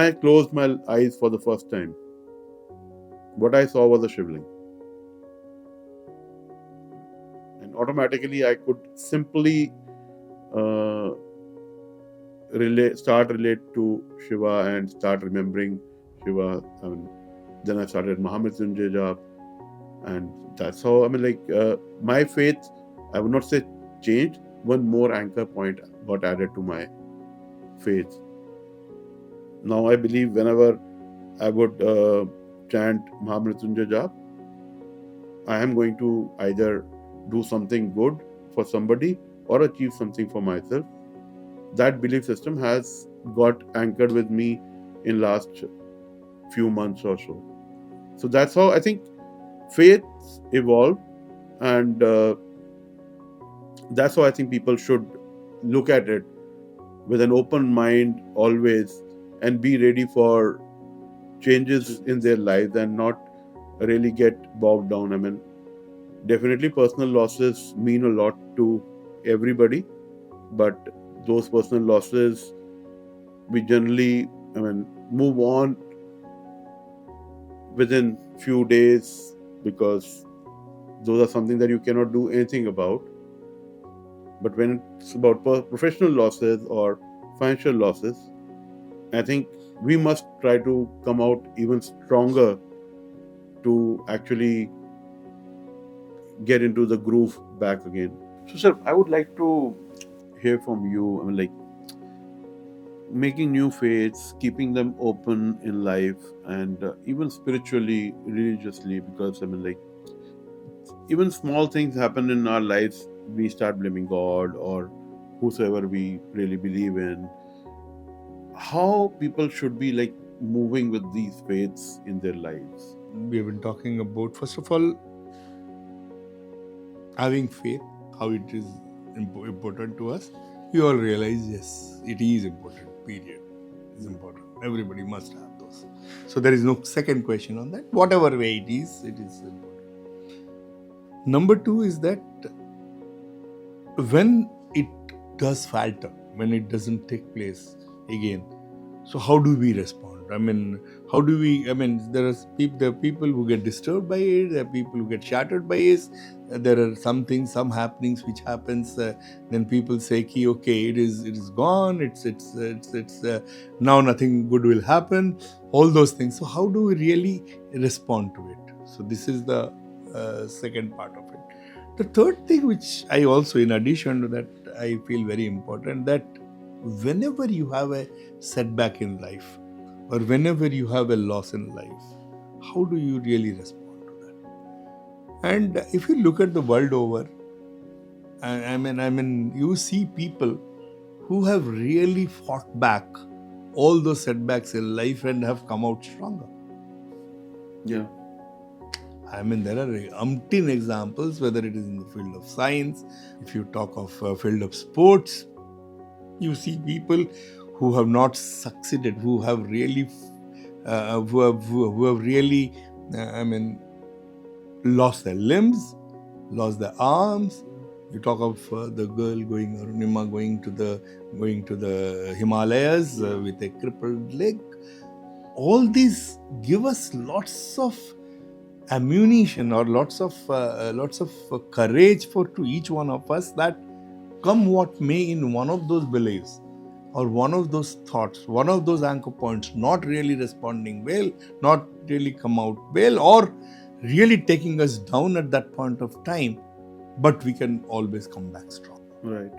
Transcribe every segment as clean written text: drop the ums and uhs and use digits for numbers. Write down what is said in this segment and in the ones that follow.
I closed my eyes for the first time, what I saw was a shivling. And automatically I could simply uh, relate to Shiva and start remembering Shiva. Then I started Mahamrityunjay Jap, and that's how my faith, I would not say changed. One more anchor point got added to my faith. Now I believe whenever I would chant Mahamrityunjay Jap, I am going to either do something good for somebody or achieve something for myself. That belief system has got anchored with me in last few months or so. So that's how I think faith evolve, and that's how I think people should look at it with an open mind always, and be ready for changes in their lives and not really get bogged down. I mean, definitely personal losses mean a lot to everybody, but those personal losses, we generally, move on within few days, because those are something that you cannot do anything about. But when it's about professional losses or financial losses, I think we must try to come out even stronger to actually get into the groove back again. So, sir, I would like to hear from you. Making new faiths, keeping them open in life, and even spiritually, religiously, because even small things happen in our lives, we start blaming God or whosoever we really believe in. How people should be moving with these faiths in their lives? We have been talking about, first of all, having faith, how it is important to us. We all realize, yes, it is important, period. It's important. Everybody must have those. So there is no second question on that. Whatever way it is important. Number two is that when it does falter, when it doesn't take place again, so how do we respond? How do we, there are people who get disturbed by it, there are people who get shattered by it, there are some happenings which happens, then people say, okay, it is gone, it's now nothing good will happen, all those things. So how do we really respond to it? So this is the second part of it. The third thing, which I also, in addition to that, I feel very important, that whenever you have a setback in life or whenever you have a loss in life, how do you really respond to that? And if you look at the world over, you see people who have really fought back all those setbacks in life and have come out stronger. Yeah. There are umpteen examples, whether it is in the field of science, if you talk of field of sports, you see people who have not succeeded, who have really, lost their limbs, lost their arms. You talk of the girl Arunima going to the Himalayas with a crippled leg. All these give us lots of ammunition or lots of courage to each one of us, that come what may, in one of those beliefs or one of those thoughts, one of those anchor points, not really responding well, not really come out well, or really taking us down at that point of time, but we can always come back strong. Right.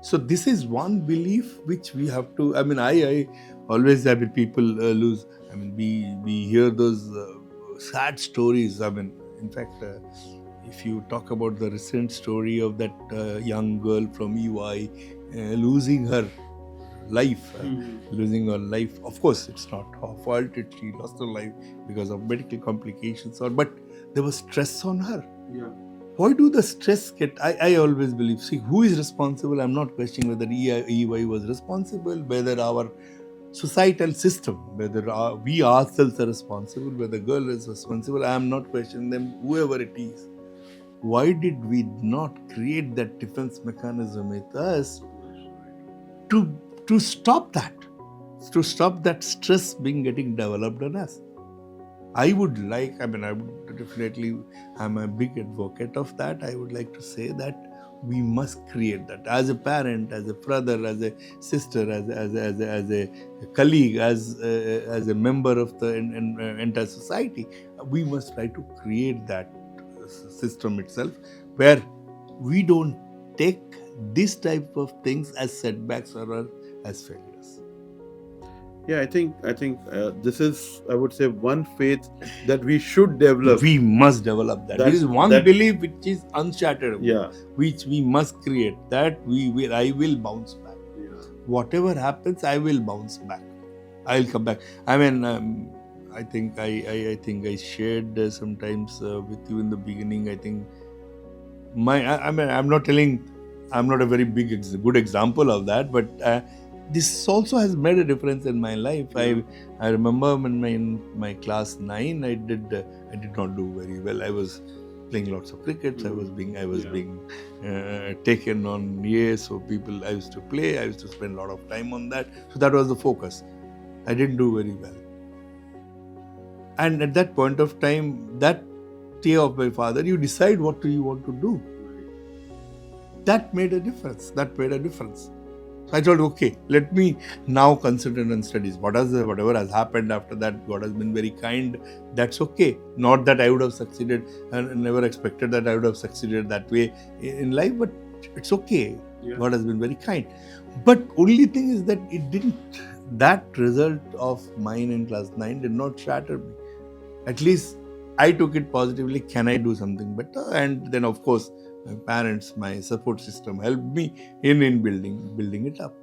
So this is one belief which we have to, I always have people lose. We hear those sad stories. In fact, if you talk about the recent story of that young girl from EY losing her life, of course, it's not her fault. She lost her life because of medical complications, but there was stress on her. Yeah. Why do the stress get... I always believe, see, who is responsible? I'm not questioning whether EY was responsible, whether our societal system, whether we ourselves are responsible, whether the girl is responsible. I am not questioning them, whoever it is. Why did we not create that defense mechanism with us to stop that? to stop that stress being getting developed on us. I would like, I mean, I would definitely, I'm a big advocate of that. I would like to say that we must create that as a parent, as a brother, as a sister, as a colleague, as a member of the entire society. We must try to create that system itself where we don't take this type of things as setbacks or as failures. Yeah, I think this is, I would say, one faith that we should develop. We must develop that. There That is one that belief which is unshatterable, yeah. which we must create. That I will bounce back. Yeah. Whatever happens, I will bounce back. I'll come back. I mean, I think I shared sometimes with you in the beginning. I think I mean, I'm not telling, I'm not a very good example of that, but this also has made a difference in my life. Yeah. I remember when in my class 9, I did not do very well. I was playing lots of crickets. I was Yeah. being taken on, yeah. So I used to play. I used to spend a lot of time on that. So that was the focus. I didn't do very well. And at that point of time, that day of my father, you decide what do you want to do. That made a difference. So I thought, okay, let me now concentrate on studies. Whatever has happened after that, God has been very kind. That's okay. Not that I would have succeeded, and never expected that I would have succeeded that way in life, but it's okay. Yeah. God has been very kind. But only thing is that that result of mine in class 9 did not shatter me. At least I took it positively. Can I do something better? And then, of course, my parents, my support system helped me in building it up.